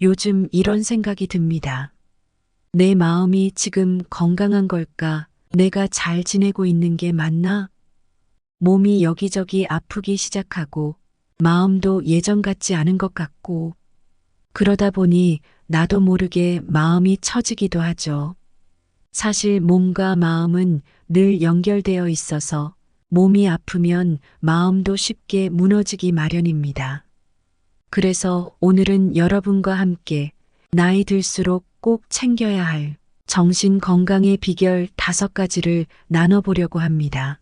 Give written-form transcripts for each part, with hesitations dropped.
요즘 이런 생각이 듭니다. 내 마음이 지금 건강한 걸까? 내가 잘 지내고 있는 게 맞나? 몸이 여기저기 아프기 시작하고 마음도 예전 같지 않은 것 같고 그러다 보니 나도 모르게 마음이 처지기도 하죠. 사실 몸과 마음은 늘 연결되어 있어서 몸이 아프면 마음도 쉽게 무너지기 마련입니다. 그래서 오늘은 여러분과 함께 나이 들수록 꼭 챙겨야 할 정신 건강의 비결 5가지를 나눠보려고 합니다.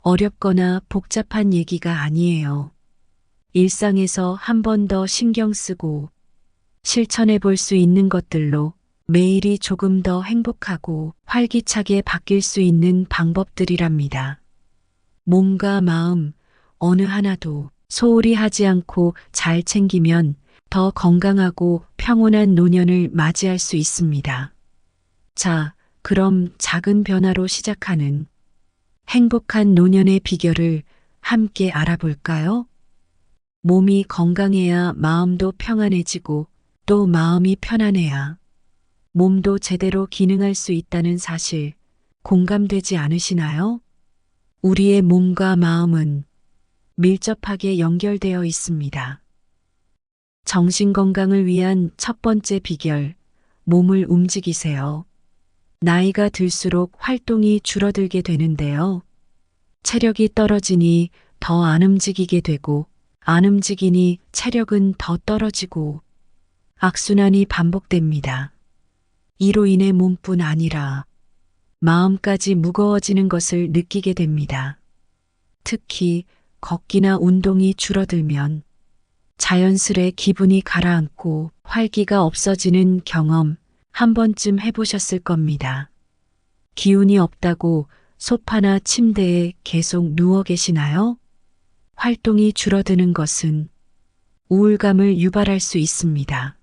어렵거나 복잡한 얘기가 아니에요. 일상에서 한 번 더 신경 쓰고 실천해 볼 수 있는 것들로 매일이 조금 더 행복하고 활기차게 바뀔 수 있는 방법들이랍니다. 몸과 마음 어느 하나도 소홀히 하지 않고 잘 챙기면 더 건강하고 평온한 노년을 맞이할 수 있습니다. 자, 그럼 작은 변화로 시작하는 행복한 노년의 비결을 함께 알아볼까요? 몸이 건강해야 마음도 평안해지고 또 마음이 편안해야 몸도 제대로 기능할 수 있다는 사실 공감되지 않으시나요? 우리의 몸과 마음은 밀접하게 연결되어 있습니다. 정신 건강을 위한 첫 번째 비결, 몸을 움직이세요. 나이가 들수록 활동이 줄어들게 되는데요. 체력이 떨어지니 더 안 움직이게 되고, 안 움직이니 체력은 더 떨어지고, 악순환이 반복됩니다. 이로 인해 몸뿐 아니라 마음까지 무거워지는 것을 느끼게 됩니다. 특히 걷기나 운동이 줄어들면 자연스레 기분이 가라앉고 활기가 없어지는 경험 한 번쯤 해보셨을 겁니다. 기운이 없다고 소파나 침대에 계속 누워 계시나요? 활동이 줄어드는 것은 우울감을 유발할 수 있습니다.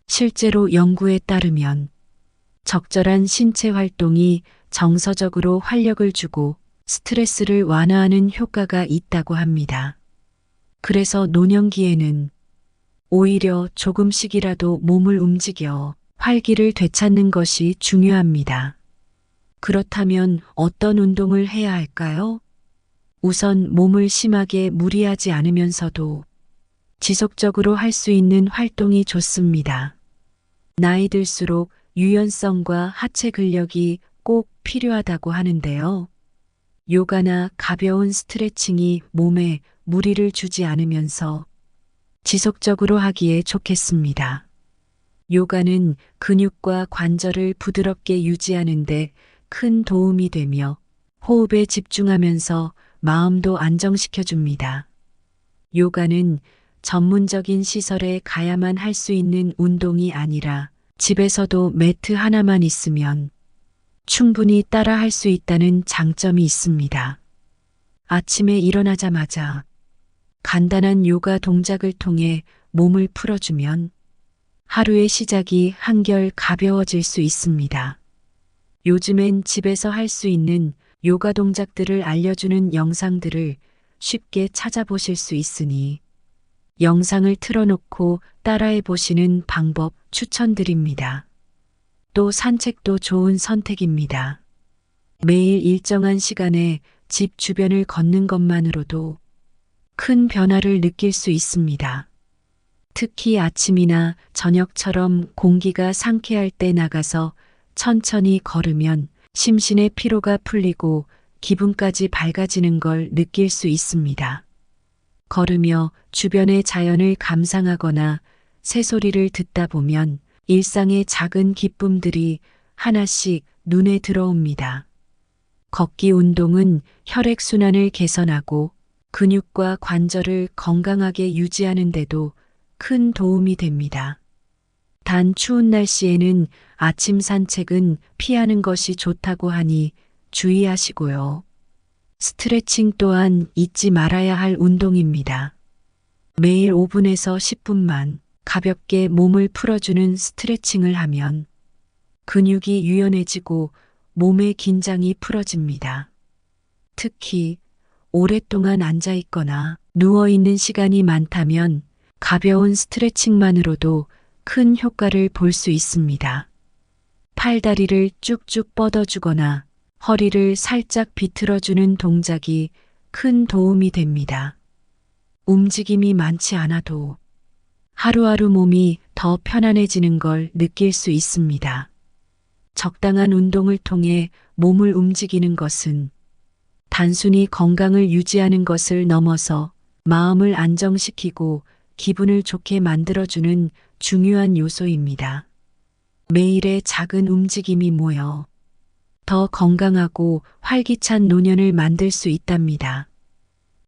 실제로 연구에 따르면 적절한 신체 활동이 정서적으로 활력을 주고 스트레스를 완화하는 효과가 있다고 합니다. 그래서 노년기에는 오히려 조금씩이라도 몸을 움직여 활기를 되찾는 것이 중요합니다. 그렇다면 어떤 운동을 해야 할까요? 우선 몸을 심하게 무리하지 않으면서도 지속적으로 할 수 있는 활동이 좋습니다. 나이 들수록 유연성과 하체 근력이 꼭 필요하다고 하는데요. 요가나 가벼운 스트레칭이 몸에 무리를 주지 않으면서 지속적으로 하기에 좋겠습니다. 요가는 근육과 관절을 부드럽게 유지하는 데 큰 도움이 되며 호흡에 집중하면서 마음도 안정시켜 줍니다. 요가는 전문적인 시설에 가야만 할 수 있는 운동이 아니라 집에서도 매트 하나만 있으면 충분히 따라 할 수 있다는 장점이 있습니다. 아침에 일어나자마자 간단한 요가 동작을 통해 몸을 풀어주면 하루의 시작이 한결 가벼워질 수 있습니다. 요즘엔 집에서 할 수 있는 요가 동작들을 알려주는 영상들을 쉽게 찾아보실 수 있으니 영상을 틀어놓고 따라해 보시는 방법 추천드립니다. 또 산책도 좋은 선택입니다. 매일 일정한 시간에 집 주변을 걷는 것만으로도 큰 변화를 느낄 수 있습니다. 특히 아침이나 저녁처럼 공기가 상쾌할 때 나가서 천천히 걸으면 심신의 피로가 풀리고 기분까지 밝아지는 걸 느낄 수 있습니다. 걸으며 주변의 자연을 감상하거나 새소리를 듣다 보면 일상의 작은 기쁨들이 하나씩 눈에 들어옵니다. 걷기 운동은 혈액순환을 개선하고 근육과 관절을 건강하게 유지하는 데도 큰 도움이 됩니다. 단 추운 날씨에는 아침 산책은 피하는 것이 좋다고 하니 주의하시고요. 스트레칭 또한 잊지 말아야 할 운동입니다. 매일 5분에서 10분만 가볍게 몸을 풀어주는 스트레칭을 하면 근육이 유연해지고 몸의 긴장이 풀어집니다. 특히 오랫동안 앉아 있거나 누워 있는 시간이 많다면 가벼운 스트레칭만으로도 큰 효과를 볼 수 있습니다. 팔다리를 쭉쭉 뻗어주거나 허리를 살짝 비틀어주는 동작이 큰 도움이 됩니다. 움직임이 많지 않아도 하루하루 몸이 더 편안해지는 걸 느낄 수 있습니다. 적당한 운동을 통해 몸을 움직이는 것은 단순히 건강을 유지하는 것을 넘어서 마음을 안정시키고 기분을 좋게 만들어주는 중요한 요소입니다. 매일의 작은 움직임이 모여 더 건강하고 활기찬 노년을 만들 수 있답니다.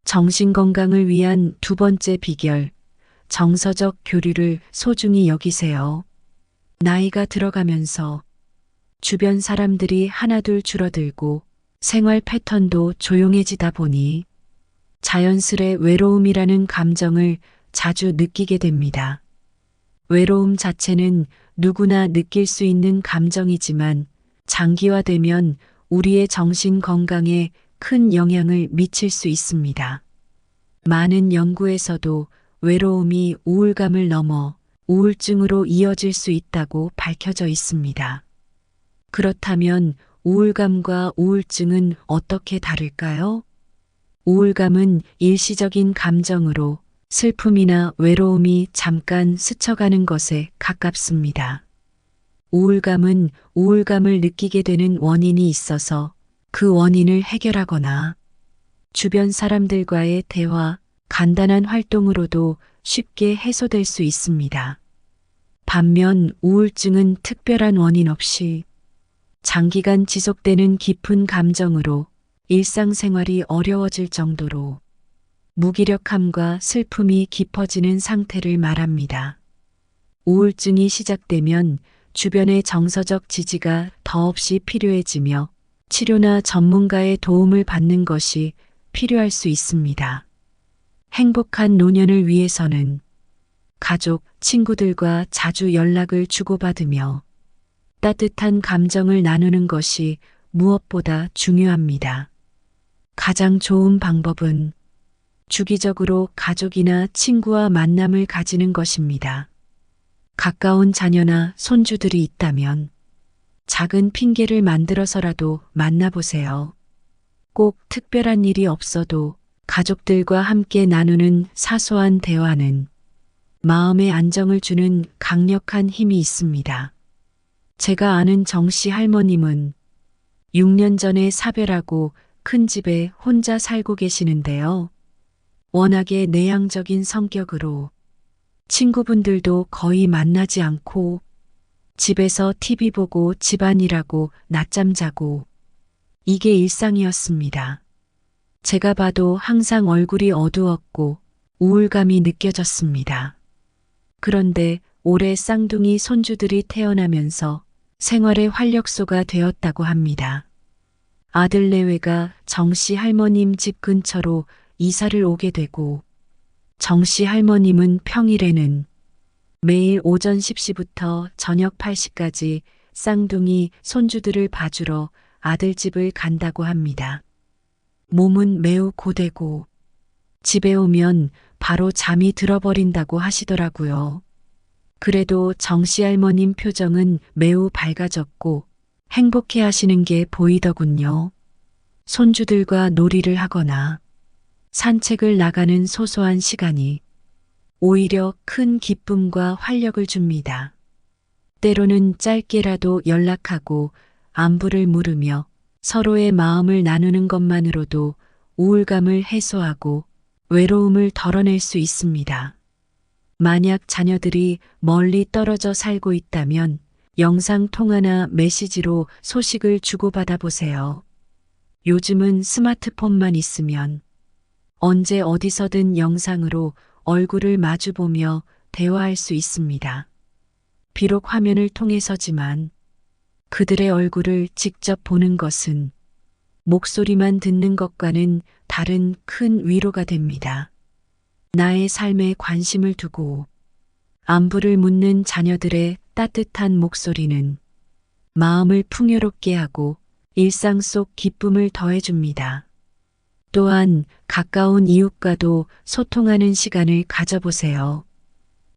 정신 건강을 위한 두 번째 비결, 정서적 교류를 소중히 여기세요. 나이가 들어가면서 주변 사람들이 하나둘 줄어들고 생활 패턴도 조용해지다 보니 자연스레 외로움이라는 감정을 자주 느끼게 됩니다. 외로움 자체는 누구나 느낄 수 있는 감정이지만 장기화되면 우리의 정신 건강에 큰 영향을 미칠 수 있습니다. 많은 연구에서도 외로움이 우울감을 넘어 우울증으로 이어질 수 있다고 밝혀져 있습니다. 그렇다면 우울감과 우울증은 어떻게 다를까요? 우울감은 일시적인 감정으로 슬픔이나 외로움이 잠깐 스쳐가는 것에 가깝습니다. 우울감은 우울감을 느끼게 되는 원인이 있어서 그 원인을 해결하거나 주변 사람들과의 대화, 간단한 활동으로도 쉽게 해소될 수 있습니다. 반면 우울증은 특별한 원인 없이 장기간 지속되는 깊은 감정으로 일상생활이 어려워질 정도로 무기력함과 슬픔이 깊어지는 상태를 말합니다. 우울증이 시작되면 주변의 정서적 지지가 더없이 필요해지며 치료나 전문가의 도움을 받는 것이 필요할 수 있습니다. 행복한 노년을 위해서는 가족, 친구들과 자주 연락을 주고받으며 따뜻한 감정을 나누는 것이 무엇보다 중요합니다. 가장 좋은 방법은 주기적으로 가족이나 친구와 만남을 가지는 것입니다. 가까운 자녀나 손주들이 있다면 작은 핑계를 만들어서라도 만나보세요. 꼭 특별한 일이 없어도 가족들과 함께 나누는 사소한 대화는 마음에 안정을 주는 강력한 힘이 있습니다. 제가 아는 정씨 할머님은 6년 전에 사별하고 큰 집에 혼자 살고 계시는데요. 워낙에 내향적인 성격으로 친구분들도 거의 만나지 않고 집에서 TV 보고 집안일하고 낮잠 자고 이게 일상이었습니다. 제가 봐도 항상 얼굴이 어두웠고 우울감이 느껴졌습니다. 그런데 올해 쌍둥이 손주들이 태어나면서 생활의 활력소가 되었다고 합니다. 아들 내외가 정씨 할머님 집 근처로 이사를 오게 되고 정씨 할머님은 평일에는 매일 오전 10시부터 저녁 8시까지 쌍둥이 손주들을 봐주러 아들 집을 간다고 합니다. 몸은 매우 고되고 집에 오면 바로 잠이 들어버린다고 하시더라고요. 그래도 정씨 할머님 표정은 매우 밝아졌고 행복해 하시는 게 보이더군요. 손주들과 놀이를 하거나 산책을 나가는 소소한 시간이 오히려 큰 기쁨과 활력을 줍니다. 때로는 짧게라도 연락하고 안부를 물으며 서로의 마음을 나누는 것만으로도 우울감을 해소하고 외로움을 덜어낼 수 있습니다. 만약 자녀들이 멀리 떨어져 살고 있다면 영상 통화나 메시지로 소식을 주고받아 보세요. 요즘은 스마트폰만 있으면 언제 어디서든 영상으로 얼굴을 마주보며 대화할 수 있습니다. 비록 화면을 통해서지만 그들의 얼굴을 직접 보는 것은 목소리만 듣는 것과는 다른 큰 위로가 됩니다. 나의 삶에 관심을 두고 안부를 묻는 자녀들의 따뜻한 목소리는 마음을 풍요롭게 하고 일상 속 기쁨을 더해줍니다. 또한 가까운 이웃과도 소통하는 시간을 가져보세요.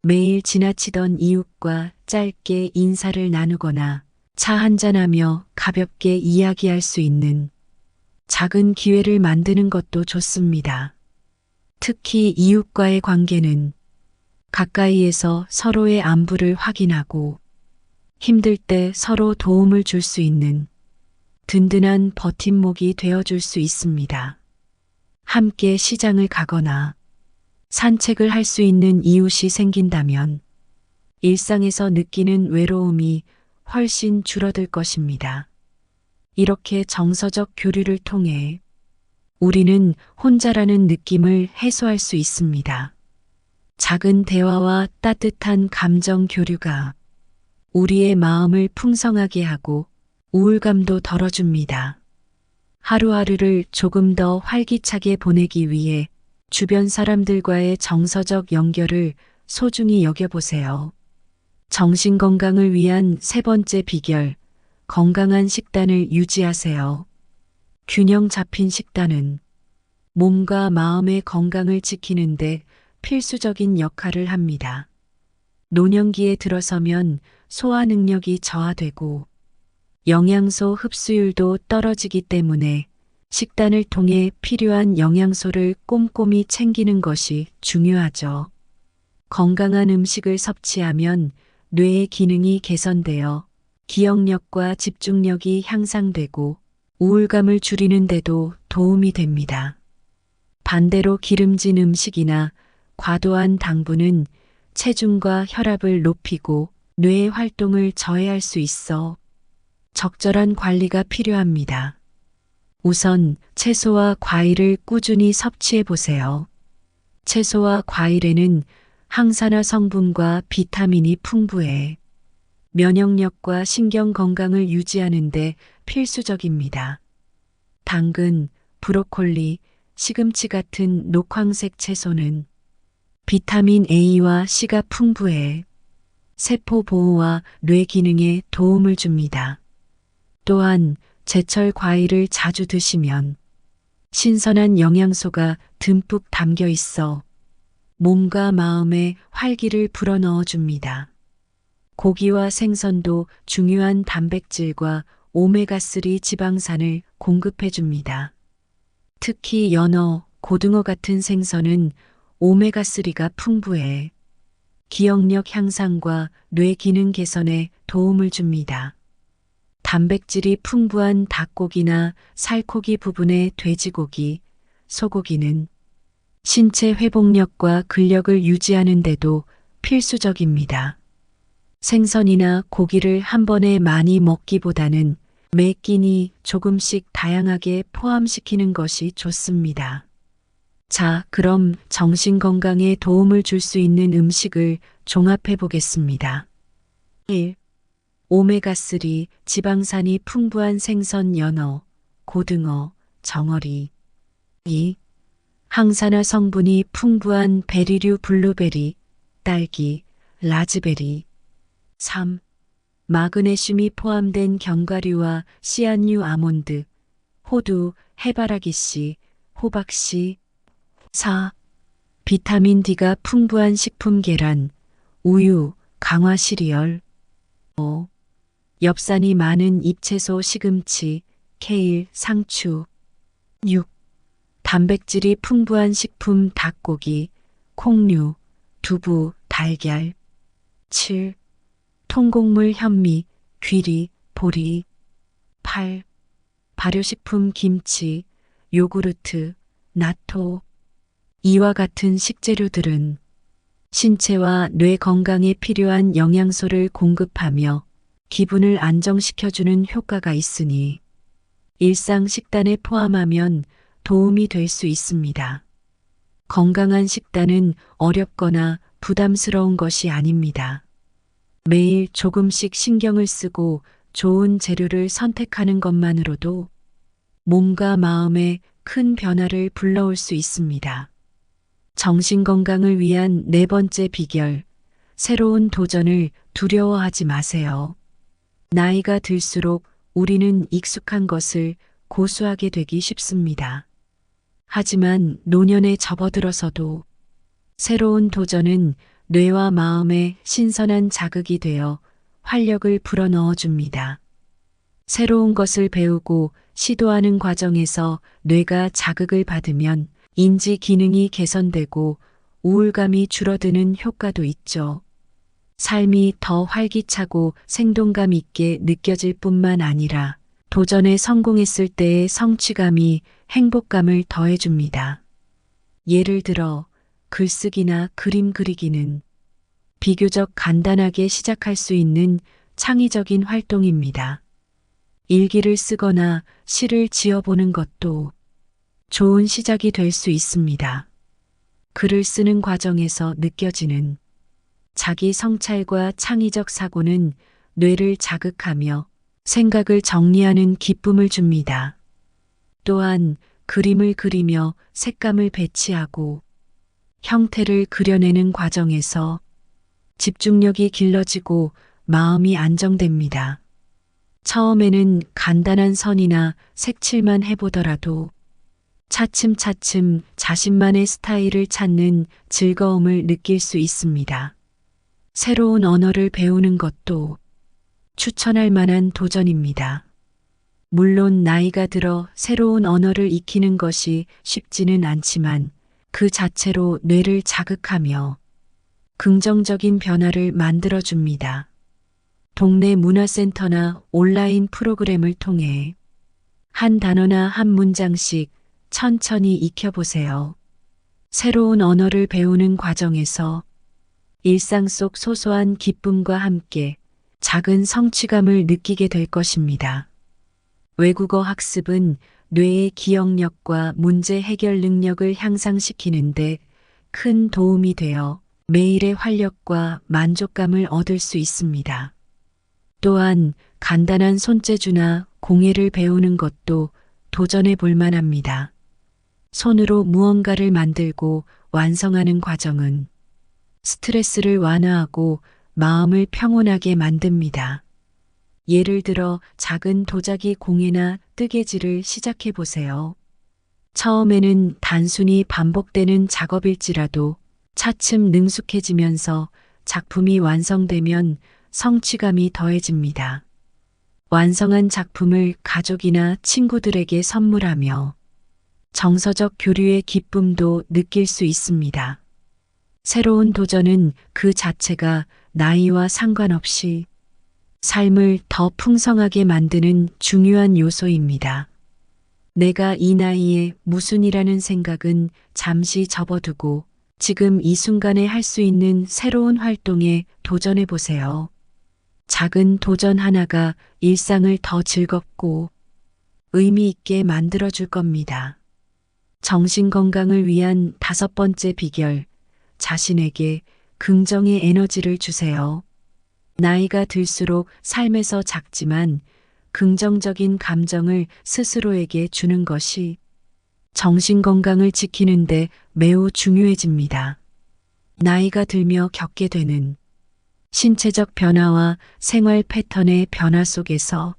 매일 지나치던 이웃과 짧게 인사를 나누거나 차 한잔하며 가볍게 이야기할 수 있는 작은 기회를 만드는 것도 좋습니다. 특히 이웃과의 관계는 가까이에서 서로의 안부를 확인하고 힘들 때 서로 도움을 줄 수 있는 든든한 버팀목이 되어줄 수 있습니다. 함께 시장을 가거나 산책을 할 수 있는 이웃이 생긴다면 일상에서 느끼는 외로움이 훨씬 줄어들 것입니다. 이렇게 정서적 교류를 통해 우리는 혼자라는 느낌을 해소할 수 있습니다. 작은 대화와 따뜻한 감정 교류가 우리의 마음을 풍성하게 하고 우울감도 덜어줍니다. 하루하루를 조금 더 활기차게 보내기 위해 주변 사람들과의 정서적 연결을 소중히 여겨보세요. 정신 건강을 위한 세 번째 비결, 건강한 식단을 유지하세요. 균형 잡힌 식단은 몸과 마음의 건강을 지키는데 필수적인 역할을 합니다. 노년기에 들어서면 소화 능력이 저하되고 영양소 흡수율도 떨어지기 때문에 식단을 통해 필요한 영양소를 꼼꼼히 챙기는 것이 중요하죠. 건강한 음식을 섭취하면 뇌의 기능이 개선되어 기억력과 집중력이 향상되고 우울감을 줄이는 데도 도움이 됩니다. 반대로 기름진 음식이나 과도한 당분은 체중과 혈압을 높이고 뇌의 활동을 저해할 수 있어 적절한 관리가 필요합니다. 우선 채소와 과일을 꾸준히 섭취해 보세요. 채소와 과일에는 항산화 성분과 비타민이 풍부해 면역력과 신경 건강을 유지하는 데 필수적입니다. 당근, 브로콜리, 시금치 같은 녹황색 채소는 비타민 A와 C가 풍부해 세포 보호와 뇌 기능에 도움을 줍니다. 또한 제철 과일을 자주 드시면 신선한 영양소가 듬뿍 담겨 있어 몸과 마음에 활기를 불어넣어 줍니다. 고기와 생선도 중요한 단백질과 오메가3 지방산을 공급해 줍니다. 특히 연어, 고등어 같은 생선은 오메가3가 풍부해 기억력 향상과 뇌 기능 개선에 도움을 줍니다. 단백질이 풍부한 닭고기나 살코기 부분의 돼지고기, 소고기는 신체 회복력과 근력을 유지하는 데도 필수적입니다. 생선이나 고기를 한 번에 많이 먹기보다는 매 끼니 조금씩 다양하게 포함시키는 것이 좋습니다. 자, 그럼 정신 건강에 도움을 줄 수 있는 음식을 종합해 보겠습니다. 1. 오메가3 지방산이 풍부한 생선 연어, 고등어, 정어리. 2. 항산화 성분이 풍부한 베리류 블루베리, 딸기, 라즈베리. 3. 마그네슘이 포함된 견과류와 씨앗류 아몬드, 호두, 해바라기씨, 호박씨. 4. 비타민 D가 풍부한 식품 계란, 우유, 강화 시리얼. 5. 엽산이 많은 잎채소 시금치, 케일, 상추. 6. 단백질이 풍부한 식품 닭고기, 콩류, 두부, 달걀. 7. 통곡물 현미, 귀리, 보리. 8. 발효식품 김치, 요구르트, 나토. 이와 같은 식재료들은 신체와 뇌 건강에 필요한 영양소를 공급하며 기분을 안정시켜주는 효과가 있으니 일상 식단에 포함하면 도움이 될 수 있습니다. 건강한 식단은 어렵거나 부담스러운 것이 아닙니다. 매일 조금씩 신경을 쓰고 좋은 재료를 선택하는 것만으로도 몸과 마음에 큰 변화를 불러올 수 있습니다. 정신 건강을 위한 네 번째 비결, 새로운 도전을 두려워하지 마세요. 나이가 들수록 우리는 익숙한 것을 고수하게 되기 쉽습니다. 하지만 노년에 접어들어서도 새로운 도전은 뇌와 마음에 신선한 자극이 되어 활력을 불어넣어 줍니다. 새로운 것을 배우고 시도하는 과정에서 뇌가 자극을 받으면 인지 기능이 개선되고 우울감이 줄어드는 효과도 있죠. 삶이 더 활기차고 생동감 있게 느껴질 뿐만 아니라 도전에 성공했을 때의 성취감이 행복감을 더해줍니다. 예를 들어 글쓰기나 그림 그리기는 비교적 간단하게 시작할 수 있는 창의적인 활동입니다. 일기를 쓰거나 시를 지어보는 것도 좋은 시작이 될 수 있습니다. 글을 쓰는 과정에서 느껴지는 자기 성찰과 창의적 사고는 뇌를 자극하며 생각을 정리하는 기쁨을 줍니다. 또한 그림을 그리며 색감을 배치하고 형태를 그려내는 과정에서 집중력이 길러지고 마음이 안정됩니다. 처음에는 간단한 선이나 색칠만 해보더라도 차츰차츰 자신만의 스타일을 찾는 즐거움을 느낄 수 있습니다. 새로운 언어를 배우는 것도 추천할 만한 도전입니다. 물론 나이가 들어 새로운 언어를 익히는 것이 쉽지는 않지만 그 자체로 뇌를 자극하며 긍정적인 변화를 만들어줍니다. 동네 문화센터나 온라인 프로그램을 통해 한 단어나 한 문장씩 천천히 익혀보세요. 새로운 언어를 배우는 과정에서 일상 속 소소한 기쁨과 함께 작은 성취감을 느끼게 될 것입니다. 외국어 학습은 뇌의 기억력과 문제 해결 능력을 향상시키는데 큰 도움이 되어 매일의 활력과 만족감을 얻을 수 있습니다. 또한 간단한 손재주나 공예를 배우는 것도 도전해 볼 만합니다. 손으로 무언가를 만들고 완성하는 과정은 스트레스를 완화하고 마음을 평온하게 만듭니다. 예를 들어 작은 도자기 공예나 뜨개질을 시작해 보세요. 처음에는 단순히 반복되는 작업일지라도 차츰 능숙해지면서 작품이 완성되면 성취감이 더해집니다. 완성한 작품을 가족이나 친구들에게 선물하며 정서적 교류의 기쁨도 느낄 수 있습니다. 새로운 도전은 그 자체가 나이와 상관없이 삶을 더 풍성하게 만드는 중요한 요소입니다. 내가 이 나이에 무슨 이라는 생각은 잠시 접어두고 지금 이 순간에 할 수 있는 새로운 활동에 도전해 보세요. 작은 도전 하나가 일상을 더 즐겁고 의미 있게 만들어 줄 겁니다. 정신 건강을 위한 5번째 비결, 자신에게 긍정의 에너지를 주세요. 나이가 들수록 삶에서 작지만 긍정적인 감정을 스스로에게 주는 것이 정신 건강을 지키는데 매우 중요해집니다. 나이가 들며 겪게 되는 신체적 변화와 생활 패턴의 변화 속에서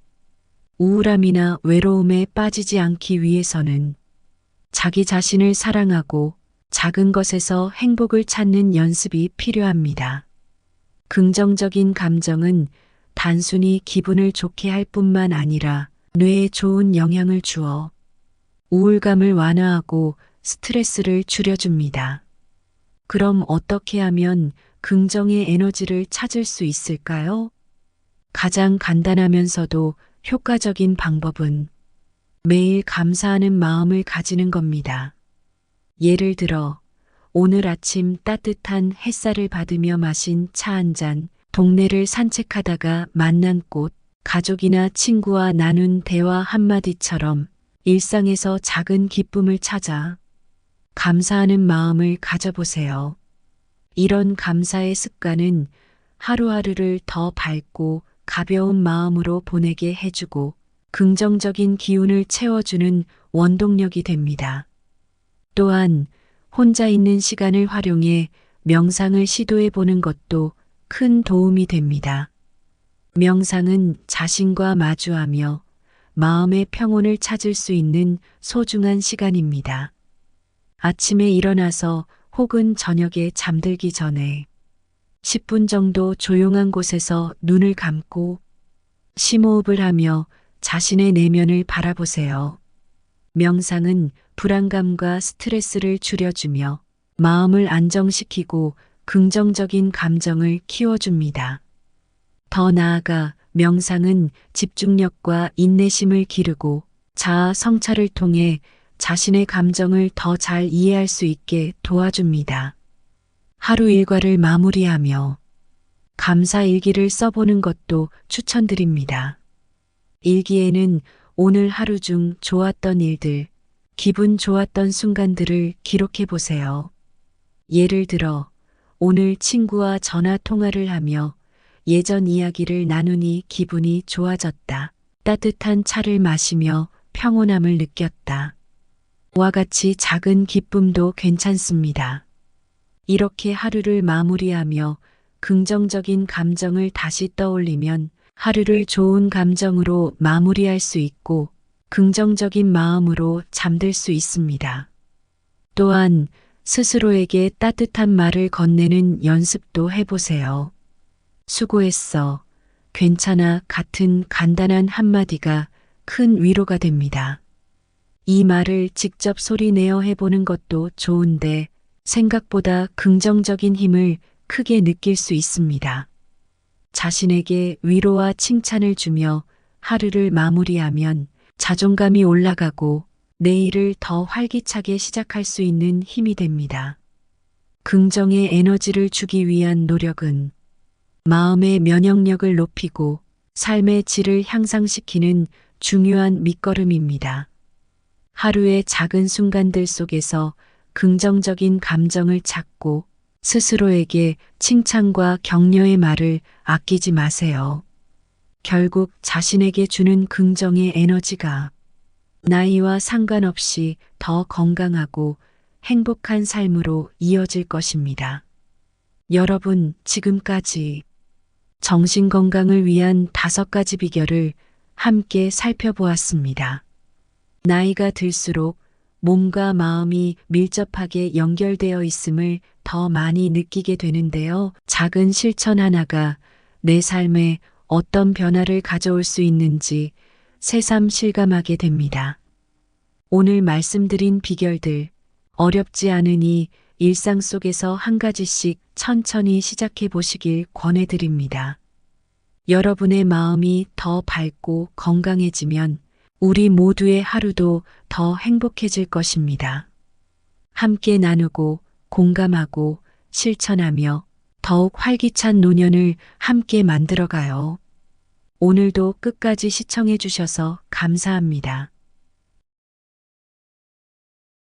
우울함이나 외로움에 빠지지 않기 위해서는 자기 자신을 사랑하고 작은 것에서 행복을 찾는 연습이 필요합니다. 긍정적인 감정은 단순히 기분을 좋게 할 뿐만 아니라 뇌에 좋은 영향을 주어 우울감을 완화하고 스트레스를 줄여줍니다. 그럼 어떻게 하면 긍정의 에너지를 찾을 수 있을까요? 가장 간단하면서도 효과적인 방법은 매일 감사하는 마음을 가지는 겁니다. 예를 들어 오늘 아침 따뜻한 햇살을 받으며 마신 차 한 잔, 동네를 산책하다가 만난 꽃, 가족이나 친구와 나눈 대화 한마디처럼 일상에서 작은 기쁨을 찾아 감사하는 마음을 가져보세요. 이런 감사의 습관은 하루하루를 더 밝고 가벼운 마음으로 보내게 해주고 긍정적인 기운을 채워주는 원동력이 됩니다. 또한 혼자 있는 시간을 활용해 명상을 시도해 보는 것도 큰 도움이 됩니다. 명상은 자신과 마주하며 마음의 평온을 찾을 수 있는 소중한 시간입니다. 아침에 일어나서 혹은 저녁에 잠들기 전에 10분 정도 조용한 곳에서 눈을 감고 심호흡을 하며 자신의 내면을 바라보세요. 명상은 불안감과 스트레스를 줄여주며 마음을 안정시키고 긍정적인 감정을 키워줍니다. 더 나아가 명상은 집중력과 인내심을 기르고 자아 성찰을 통해 자신의 감정을 더 잘 이해할 수 있게 도와줍니다. 하루 일과를 마무리하며 감사 일기를 써보는 것도 추천드립니다. 일기에는 오늘 하루 중 좋았던 일들, 기분 좋았던 순간들을 기록해 보세요. 예를 들어, 오늘 친구와 전화 통화를 하며 예전 이야기를 나누니 기분이 좋아졌다. 따뜻한 차를 마시며 평온함을 느꼈다. 와 같이 작은 기쁨도 괜찮습니다. 이렇게 하루를 마무리하며 긍정적인 감정을 다시 떠올리면 하루를 좋은 감정으로 마무리할 수 있고 긍정적인 마음으로 잠들 수 있습니다. 또한 스스로에게 따뜻한 말을 건네는 연습도 해보세요. 수고했어, 괜찮아 같은 간단한 한마디가 큰 위로가 됩니다. 이 말을 직접 소리내어 해보는 것도 좋은데 생각보다 긍정적인 힘을 크게 느낄 수 있습니다. 자신에게 위로와 칭찬을 주며 하루를 마무리하면 자존감이 올라가고 내일을 더 활기차게 시작할 수 있는 힘이 됩니다. 긍정의 에너지를 주기 위한 노력은 마음의 면역력을 높이고 삶의 질을 향상시키는 중요한 밑거름입니다. 하루의 작은 순간들 속에서 긍정적인 감정을 찾고 스스로에게 칭찬과 격려의 말을 아끼지 마세요. 결국 자신에게 주는 긍정의 에너지가 나이와 상관없이 더 건강하고 행복한 삶으로 이어질 것입니다. 여러분, 지금까지 정신 건강을 위한 5가지 비결을 함께 살펴보았습니다. 나이가 들수록 몸과 마음이 밀접하게 연결되어 있음을 더 많이 느끼게 되는데요. 작은 실천 하나가 내 삶에 어떤 변화를 가져올 수 있는지 새삼 실감하게 됩니다. 오늘 말씀드린 비결들 어렵지 않으니 일상 속에서 한 가지씩 천천히 시작해 보시길 권해드립니다. 여러분의 마음이 더 밝고 건강해지면 우리 모두의 하루도 더 행복해질 것입니다. 함께 나누고 공감하고 실천하며 더욱 활기찬 노년을 함께 만들어가요. 오늘도 끝까지 시청해 주셔서 감사합니다.